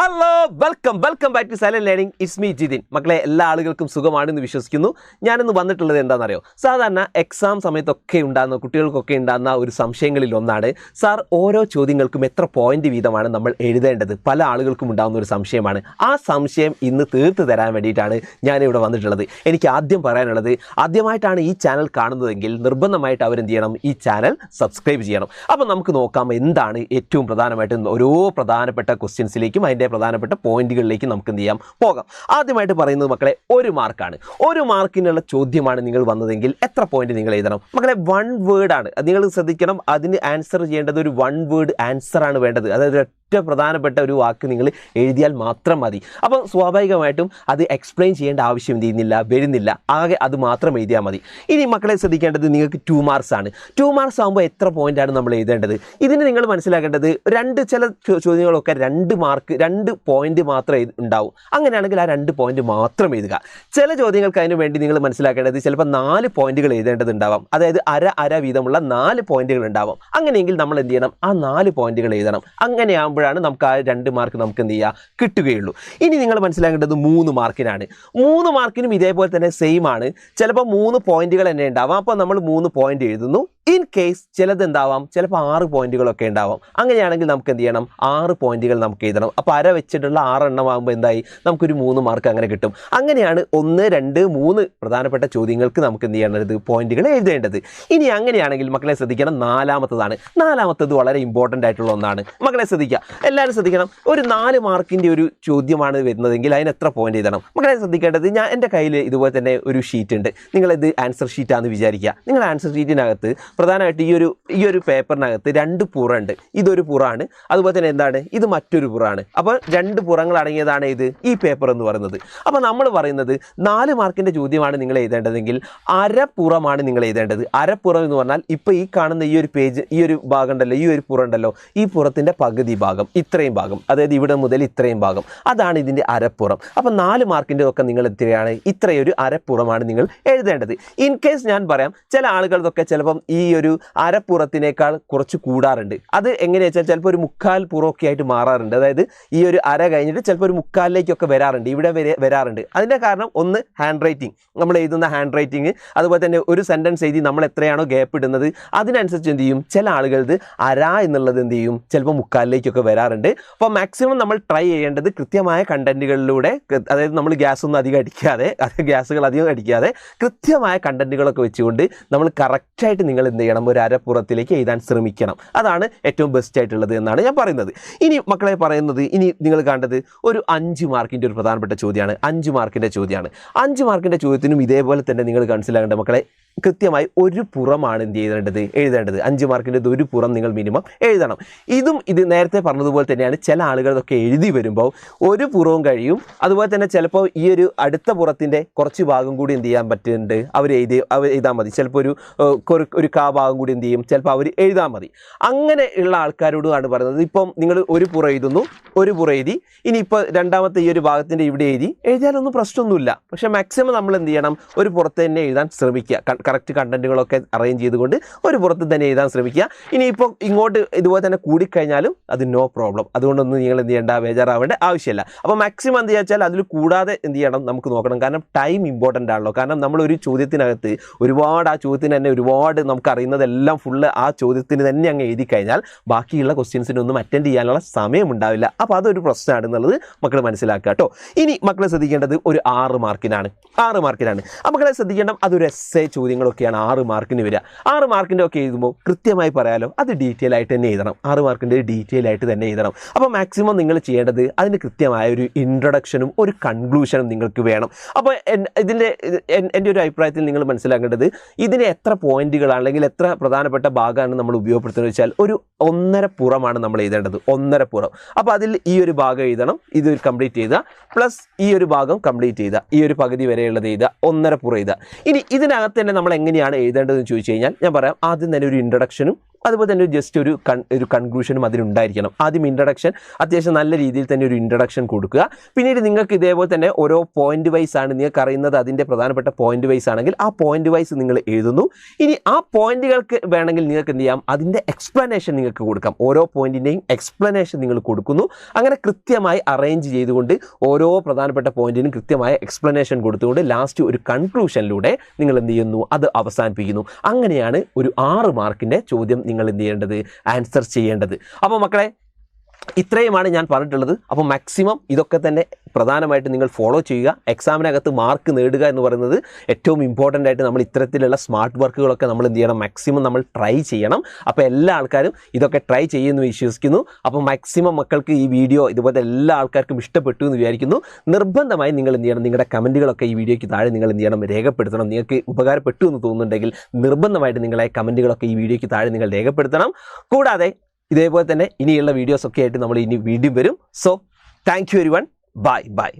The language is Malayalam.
Hello welcome back to silent learning. It's me Jithin. മക്കളെ, എല്ലാ ആളുകൾക്കും സുഖമാണെന്ന് വിശ്വസിക്കുന്നു. ഞാനിന്ന് വന്നിട്ടുള്ളത് എന്താണെന്നറിയോ? സാധാരണ എക്സാം സമയത്തൊക്കെ ഉണ്ടാകുന്ന കുട്ടികൾക്കൊക്കെ ഉണ്ടാകുന്ന ഒരു സംശയങ്ങളിൽ ഒന്നാണ്, സാർ ഓരോ ചോദ്യങ്ങൾക്കും എത്ര പോയിന്റ് വീതമാണ് നമ്മൾ എഴുതേണ്ടത്? പല ആളുകൾക്കും ഉണ്ടാകുന്ന ഒരു സംശയമാണ്. ആ സംശയം ഇന്ന് തീർത്ത് തരാൻ വേണ്ടിയിട്ടാണ് ഞാനിവിടെ വന്നിട്ടുള്ളത്. എനിക്ക് ആദ്യം പറയാനുള്ളത്, ആദ്യമായിട്ടാണ് ഈ ചാനൽ കാണുന്നതെങ്കിൽ നിർബന്ധമായിട്ട് അവരെന്ത് ചെയ്യണം? ഈ ചാനൽ സബ്സ്ക്രൈബ് ചെയ്യണം. അപ്പോൾ നമുക്ക് നോക്കാം എന്താണ് ഏറ്റവും പ്രധാനമായിട്ടും ഓരോ പ്രധാനപ്പെട്ട ക്വസ്റ്റ്യൻസിലേക്കും അതിൻ്റെ പ്രധാനപ്പെട്ട പോയിന്റുകളിലേക്ക് നമുക്ക് എന്ത് ചെയ്യാം? പോകാം. ആദ്യമായിട്ട് പറയുന്നത് മക്കളെ, ഒരു മാർക്കാണ്. ഒരു മാർക്കിനുള്ള ചോദ്യമാണ് നിങ്ങൾ വന്നതെങ്കിൽ എത്ര പോയിന്റ് നിങ്ങൾ എഴുതണം? മക്കളെ, 1 വേർഡ് ആണ്. നിങ്ങൾ ശ്രദ്ധിക്കണം, അതിന് ആൻസർ ചെയ്യേണ്ടത് ഒരു 1 വേർഡ് ആൻസർ ആണ് വേണ്ടത്. അതായത് പ്രധാനപ്പെട്ട ഒരു വാക്ക് നിങ്ങൾ എഴുതിയാൽ മാത്രം മതി. അപ്പം സ്വാഭാവികമായിട്ടും അത് എക്സ്പ്ലെയിൻ ചെയ്യേണ്ട ആവശ്യം വരുന്നില്ല. ആകെ അത് മാത്രം എഴുതിയാൽ മതി. ഇനി മക്കളെ ശ്രദ്ധിക്കേണ്ടത്, നിങ്ങൾക്ക് 2 മാർക്സ് ആണ്. 2 മാർക്സ് ആകുമ്പോൾ എത്ര പോയിന്റാണ് നമ്മൾ എഴുതേണ്ടത്? ഇതിന് നിങ്ങൾ മനസ്സിലാക്കേണ്ടത്, ചില ചോദ്യങ്ങളൊക്കെ 2 മാർക്ക് 2 പോയിന്റ് മാത്രമേ ഉണ്ടാവും. അങ്ങനെയാണെങ്കിൽ ആ 2 പോയിന്റ് മാത്രം എഴുതുക. ചില ചോദ്യങ്ങൾക്ക് അതിന് വേണ്ടി നിങ്ങൾ മനസ്സിലാക്കേണ്ടത് ചിലപ്പോൾ 4 പോയിന്റുകൾ എഴുതേണ്ടതുണ്ടാവാം. അതായത് അര വീതമുള്ള 4 പോയിന്റുകൾ ഉണ്ടാവാം. അങ്ങനെയെങ്കിൽ നമ്മൾ എന്ത് ചെയ്യണം? ആ 4 പോയിന്റുകൾ എഴുതണം. അങ്ങനെയാകുമ്പോൾ നമുക്ക് ആ 2 മാർക്ക് നമുക്ക് എന്ത് ചെയ്യുക? കിട്ടുകയുള്ളൂ. ഇനി നിങ്ങൾ മനസ്സിലാക്കേണ്ടത് 3 മാർക്കിനാണ്. 3 മാർക്കിനും ഇതേപോലെ തന്നെ സെയിം ആണ്. ചിലപ്പോൾ 3 പോയിന്റുകൾ തന്നെ ഉണ്ടാവാം. അപ്പോൾ നമ്മൾ 3 പോയിന്റ് എഴുതുന്നു. ഇൻ കേസ് ചിലത് എന്താവാം, ചിലപ്പോൾ 6 പോയിന്റുകളൊക്കെ ഉണ്ടാവാം. അങ്ങനെയാണെങ്കിൽ നമുക്ക് എന്ത് ചെയ്യണം? 6 പോയിന്റുകൾ നമുക്ക് എഴുതണം. അപ്പോൾ അര വെച്ചിട്ടുള്ള 6 എണ്ണം ആകുമ്പോൾ എന്തായി? നമുക്കൊരു 3 മാർക്ക് അങ്ങനെ കിട്ടും. അങ്ങനെയാണ് 1, 2, 3 പ്രധാനപ്പെട്ട ചോദ്യങ്ങൾക്ക് നമുക്ക് എന്ത് ചെയ്യേണ്ടത്? പോയിന്റുകൾ എഴുതേണ്ടത്. ഇനി അങ്ങനെയാണെങ്കിൽ മക്കളെ ശ്രദ്ധിക്കണം, നാലാമത്തത് വളരെ ഇമ്പോർട്ടൻ്റ് ആയിട്ടുള്ള ഒന്നാണ്. മക്കളെ ശ്രദ്ധിക്കുക, എല്ലാവരും ശ്രദ്ധിക്കണം. ഒരു 4 മാർക്കിൻ്റെ ഒരു ചോദ്യമാണ് വരുന്നതെങ്കിൽ അതിന് എത്ര പോയിന്റ് എഴുതണം? മക്കളെ ശ്രദ്ധിക്കേണ്ടത്, എൻ്റെ കയ്യിൽ ഇതുപോലെ തന്നെ ഒരു ഷീറ്റ് ഉണ്ട്. നിങ്ങളിത് ആൻസർ ഷീറ്റാണെന്ന് വിചാരിക്കുക. നിങ്ങൾ ആൻസർ ഷീറ്റിനകത്ത് പ്രധാനമായിട്ട് ഈ ഒരു പേപ്പറിനകത്ത് 2 പുറമുണ്ട്. ഇതൊരു പുറമാണ്, അതുപോലെ തന്നെ എന്താണ്, ഇത് മറ്റൊരു പുറമാണ്. അപ്പോൾ 2 പുറങ്ങൾ അടങ്ങിയതാണ് ഈ പേപ്പർ എന്ന് പറയുന്നത്. അപ്പോൾ നമ്മൾ പറയുന്നത് 4 മാർക്കിൻ്റെ ചോദ്യമാണ് നിങ്ങൾ എഴുതേണ്ടതെങ്കിൽ അരപ്പുറമാണ് നിങ്ങൾ എഴുതേണ്ടത്. അരപ്പുറം എന്ന് പറഞ്ഞാൽ ഇപ്പോൾ ഈ കാണുന്ന ഈ ഒരു പേജ്, ഈ ഒരു ഭാഗം ഉണ്ടല്ലോ, ഈ ഒരു പുറം ഉണ്ടല്ലോ, ഈ പുറത്തിൻ്റെ പകുതി ഭാഗം, ഇത്രയും ഭാഗം, അതായത് ഇവിടെ മുതൽ ഇത്രയും ഭാഗം, അതാണ് ഇതിൻ്റെ അരപ്പുറം. അപ്പോൾ 4 മാർക്കിൻ്റെ ഒക്കെ നിങ്ങൾ എത്രയാണ്? ഇത്രയൊരു അരപ്പുറമാണ് നിങ്ങൾ എഴുതേണ്ടത്. ഇൻ കേസ് ഞാൻ പറയാം, ചില ആളുകൾക്കൊക്കെ ചിലപ്പം ഈ ഒരു അരപ്പുറത്തിനേക്കാൾ കുറച്ച് കൂടാറുണ്ട്. അത് എങ്ങനെയാ വെച്ചാൽ ചിലപ്പോൾ ഒരു 3/4 പുറമൊക്കെ ആയിട്ട് മാറാറുണ്ട്. അതായത് ഈ ഒരു അര കഴിഞ്ഞിട്ട് ചിലപ്പോൾ ഒരു 3/4ലേക്കൊക്കെ വരാറുണ്ട്, ഇവിടെ വരാറുണ്ട്. അതിൻ്റെ കാരണം ഒന്ന് ഹാൻഡ് റൈറ്റിംഗ്, നമ്മൾ എഴുതുന്ന ഹാൻഡ് റൈറ്റിംഗ്, അതുപോലെ തന്നെ ഒരു സെൻറ്റൻസ് എഴുതി നമ്മൾ എത്രയാണോ ഗ്യാപ്പ് ഇടുന്നത് അതിനനുസരിച്ച് എന്ത് ചെയ്യും? ചില ആളുകളത് അര എന്നുള്ളത് എന്ത് ചെയ്യും? ചിലപ്പോൾ 3/4ലേക്കൊക്കെ വരാറുണ്ട്. അപ്പോൾ മാക്സിമം നമ്മൾ ട്രൈ ചെയ്യേണ്ടത് കൃത്യമായ കണ്ടന്റുകളിലൂടെ, അതായത് നമ്മൾ ഗ്യാസുകൾ അധികം അടിക്കാതെ കൃത്യമായ കണ്ടന്റുകളൊക്കെ വെച്ചുകൊണ്ട് നമ്മൾ കറക്റ്റായിട്ട് നിങ്ങൾ എന്ത് ചെയ്യണം? ഒരു അരപ്പുറത്തിലേക്ക് എഴുതാൻ ശ്രമിക്കണം. അതാണ് ഏറ്റവും ബെസ്റ്റ് ആയിട്ടുള്ളത് എന്നാണ് ഞാൻ പറയുന്നത്. ഇനി മക്കളെ പറയുന്നത്, ഇനി നിങ്ങൾ കണ്ടത് ഒരു 5 മാർക്കിൻ്റെ ഒരു പ്രധാനപ്പെട്ട ചോദ്യമാണ്. 5 മാർക്കിൻ്റെ ചോദ്യമാണ്. 5 മാർക്കിൻ്റെ ചോദ്യത്തിനും ഇതേപോലെ തന്നെ നിങ്ങൾ മനസ്സിലാക്കേണ്ട മക്കളെ, കൃത്യമായി ഒരു പുറമാണ് എന്ത് എഴുതേണ്ടത്. 5 മാർക്കിൻ്റെ ഒരു പുറം നിങ്ങൾ മിനിമം എഴുതണം. ഇത് നേരത്തെ പറഞ്ഞതുപോലെ തന്നെയാണ്. ചില ആളുകളൊക്കെ എഴുതി വരുമ്പോൾ ഒരു പുറവും കഴിയും. അതുപോലെ തന്നെ ചിലപ്പോൾ ഈ ഒരു അടുത്ത പുറത്തിൻ്റെ കുറച്ച് ഭാഗം കൂടി എന്ത് ചെയ്യാൻ പറ്റുന്നുണ്ട്? അവർ എഴുതാൻ മതി. ചിലപ്പോൾ ഒരു ഭാഗം കൂടി എന്ത് ചെയ്യും? ചിലപ്പോൾ അവർ എഴുതാൻ മതി. അങ്ങനെ ഉള്ള ആൾക്കാരോടാണ് പറയുന്നത്. ഇപ്പം നിങ്ങൾ ഒരു പുറം എഴുതുന്നു, ഒരു പുറം എഴുതി, ഇനിയിപ്പോൾ രണ്ടാമത്തെ ഈ ഒരു ഭാഗത്തിൻ്റെ ഇവിടെ എഴുതിയാലൊന്നും പ്രശ്നമൊന്നുമില്ല. പക്ഷേ മാക്സിമം നമ്മൾ എന്ത് ചെയ്യണം? ഒരു പുറത്ത് തന്നെ എഴുതാൻ ശ്രമിക്കുക. കറക്റ്റ് കണ്ടന്റുകളൊക്കെ അറേഞ്ച് ചെയ്തുകൊണ്ട് ഒരു പുറത്ത് തന്നെ എഴുതാൻ ശ്രമിക്കുക. ഇനിയിപ്പോൾ ഇങ്ങോട്ട് ഇതുപോലെ തന്നെ കൂടിക്കഴിഞ്ഞാലും അത് നോ പ്രോബ്ലം. അതുകൊണ്ടൊന്നും നിങ്ങൾ എന്ത് ചെയ്യേണ്ട? ബേജാറാവേണ്ട ആവശ്യമില്ല. അപ്പോൾ മാക്സിമം എന്ത് വെച്ചാൽ അതിൽ കൂടാതെ എന്ത് ചെയ്യണം? നമുക്ക് നോക്കണം. കാരണം ടൈം ഇമ്പോർട്ടൻ്റ് ആണല്ലോ. കാരണം നമ്മളൊരു ചോദ്യത്തിനകത്ത് ഒരുപാട്, ആ ചോദ്യത്തിന് തന്നെ ഒരുപാട് നമുക്ക് അറിയുന്നതെല്ലാം ഫുള്ള് ആ ചോദ്യത്തിന് തന്നെ അങ്ങ് എഴുതി കഴിഞ്ഞാൽ ബാക്കിയുള്ള ക്വസ്റ്റ്യൻസിനൊന്നും അറ്റൻഡ് ചെയ്യാനുള്ള സമയം ഉണ്ടാവില്ല. അപ്പോൾ അതൊരു പ്രശ്നമാണ് എന്നുള്ളത് മക്കൾ മനസ്സിലാക്കുക കേട്ടോ. ഇനി മക്കളെ ശ്രദ്ധിക്കേണ്ടത് ഒരു 6 മാർക്കിനാണ്. അപ്പോൾ മക്കളെ ശ്രദ്ധിക്കേണ്ട, അതൊരു എസ്സേ ചോദ്യങ്ങളൊക്കെയാണ് 6 മാർക്കിന് വരിക. 6 മാർക്കിൻ്റെ ഒക്കെ എഴുതുമ്പോൾ കൃത്യമായി പറയാലോ, അത് ഡീറ്റെയിൽ ആയിട്ട് തന്നെ എഴുതണം. 6 മാർക്കിൻ്റെ ഡീറ്റെയിൽ ആയിട്ട് തന്നെ എഴുതണം. അപ്പോൾ മാക്സിമം നിങ്ങൾ ചെയ്യേണ്ടത് അതിന് കൃത്യമായ ഒരു ഇൻട്രൊഡക്ഷനും ഒരു കൺക്ലൂഷനും നിങ്ങൾക്ക് വേണം. അപ്പോൾ എൻ്റെ ഒരു അഭിപ്രായത്തിൽ നിങ്ങൾ മനസ്സിലാക്കേണ്ടത്, ഇതിന് എത്ര പോയിന്റുകളാണ് അല്ലെങ്കിൽ എത്ര പ്രധാനപ്പെട്ട ഭാഗമാണ് നമ്മൾ ഉപയോഗപ്പെടുത്തുന്നത് വെച്ചാൽ ഒരു 1.5 പുറമാണ് നമ്മൾ എഴുതേണ്ടത്. 1.5 പുറം. അപ്പോൾ അതിൽ ഈ ഒരു ഭാഗം എഴുതണം, ഇത് കംപ്ലീറ്റ് ചെയ്യുക, പ്ലസ് ഈ ഒരു ഭാഗം കംപ്ലീറ്റ് ചെയ്യുക, ഈ ഒരു പകുതി വരെയുള്ളത് എഴുതുക, 1.5 പുറം എഴുതുക. ഇനി ഇതിനകത്ത് തന്നെ നമ്മൾ എങ്ങനെയാണ് എഴുതേണ്ടതെന്ന് ചോദിച്ചു കഴിഞ്ഞാൽ ഞാൻ പറയാം. ആദ്യം തന്നെ ഒരു ഇൻട്രൊഡക്ഷനും അതുപോലെ തന്നെ ജസ്റ്റ് ഒരു കൺക്ലൂഷനും അതിനുണ്ടായിരിക്കണം. ആദ്യം ഇൻട്രഡക്ഷൻ, അത്യാവശ്യം നല്ല രീതിയിൽ തന്നെ ഒരു ഇൻട്രഡക്ഷൻ കൊടുക്കുക. പിന്നീട് നിങ്ങൾക്ക് ഇതേപോലെ തന്നെ ഓരോ പോയിന്റ് വൈസ് ആണ് നിങ്ങൾക്ക് അറിയുന്നത്, അതിൻ്റെ പ്രധാനപ്പെട്ട പോയിന്റ് വൈസ് ആണെങ്കിൽ ആ പോയിന്റ് വൈസ് നിങ്ങൾ എഴുതുന്നു. ഇനി ആ പോയിന്റുകൾക്ക് വേണമെങ്കിൽ നിങ്ങൾക്ക് എന്ത് ചെയ്യാം, അതിൻ്റെ എക്സ്പ്ലനേഷൻ നിങ്ങൾക്ക് കൊടുക്കാം. ഓരോ പോയിന്റിൻ്റെയും എക്സ്പ്ലനേഷൻ നിങ്ങൾ കൊടുക്കുന്നു. അങ്ങനെ കൃത്യമായി അറേഞ്ച് ചെയ്തുകൊണ്ട് ഓരോ പ്രധാനപ്പെട്ട പോയിന്റിനും കൃത്യമായ എക്സ്പ്ലനേഷൻ കൊടുത്തുകൊണ്ട് ലാസ്റ്റ് ഒരു കൺക്ലൂഷനിലൂടെ നിങ്ങൾ എന്ത് ചെയ്യുന്നു, അത് അവസാനിപ്പിക്കുന്നു. അങ്ങനെയാണ് ഒരു 6 മാർക്കിൻ്റെ ചോദ്യം നിങ്ങൾ എന്ത് ചെയ്യേണ്ടത്, ആൻസർ ചെയ്യേണ്ടത്. അപ്പോൾ മക്കളെ, ഇത്രയുമാണ് ഞാൻ പറഞ്ഞിട്ടുള്ളത്. അപ്പോൾ മാക്സിമം ഇതൊക്കെ തന്നെ പ്രധാനമായിട്ട് നിങ്ങൾ ഫോളോ ചെയ്യുക. എക്സാമിനകത്ത് മാർക്ക് നേടുക എന്ന് പറയുന്നത് ഏറ്റവും ഇമ്പോർട്ടൻ്റ് ആയിട്ട് നമ്മൾ ഇത്തരത്തിലുള്ള സ്മാർട്ട് വർക്കുകളൊക്കെ നമ്മൾ എന്ത് ചെയ്യണം, മാക്സിമം നമ്മൾ ട്രൈ ചെയ്യണം. അപ്പോൾ എല്ലാ ആൾക്കാരും ഇതൊക്കെ ട്രൈ ചെയ്യുമെന്ന് വിശ്വസിക്കുന്നു. അപ്പോൾ മാക്സിമം മക്കൾക്ക് ഈ വീഡിയോ ഇതുപോലെ എല്ലാ ആൾക്കാർക്കും ഇഷ്ടപ്പെട്ടു എന്ന് വിചാരിക്കുന്നു. നിർബന്ധമായി നിങ്ങൾ എന്ത് ചെയ്യണം, നിങ്ങളുടെ കമൻറ്റുകളൊക്കെ ഈ വീഡിയോയ്ക്ക് താഴെ നിങ്ങൾ എന്ത് ചെയ്യണം, രേഖപ്പെടുത്തണം. നിങ്ങൾക്ക് ഉപകാരപ്പെട്ടു എന്ന് തോന്നുന്നുണ്ടെങ്കിൽ നിർബന്ധമായിട്ട് നിങ്ങളെ കമൻറ്റുകളൊക്കെ ഈ വീഡിയോയ്ക്ക് താഴെ നിങ്ങൾ രേഖപ്പെടുത്തണം. കൂടാതെ ഇതേപോലെ തന്നെ ഇനിയുള്ള വീഡിയോസൊക്കെ ആയിട്ട് നമ്മൾ ഇനി വീണ്ടും വരും. So thank you everyone. By.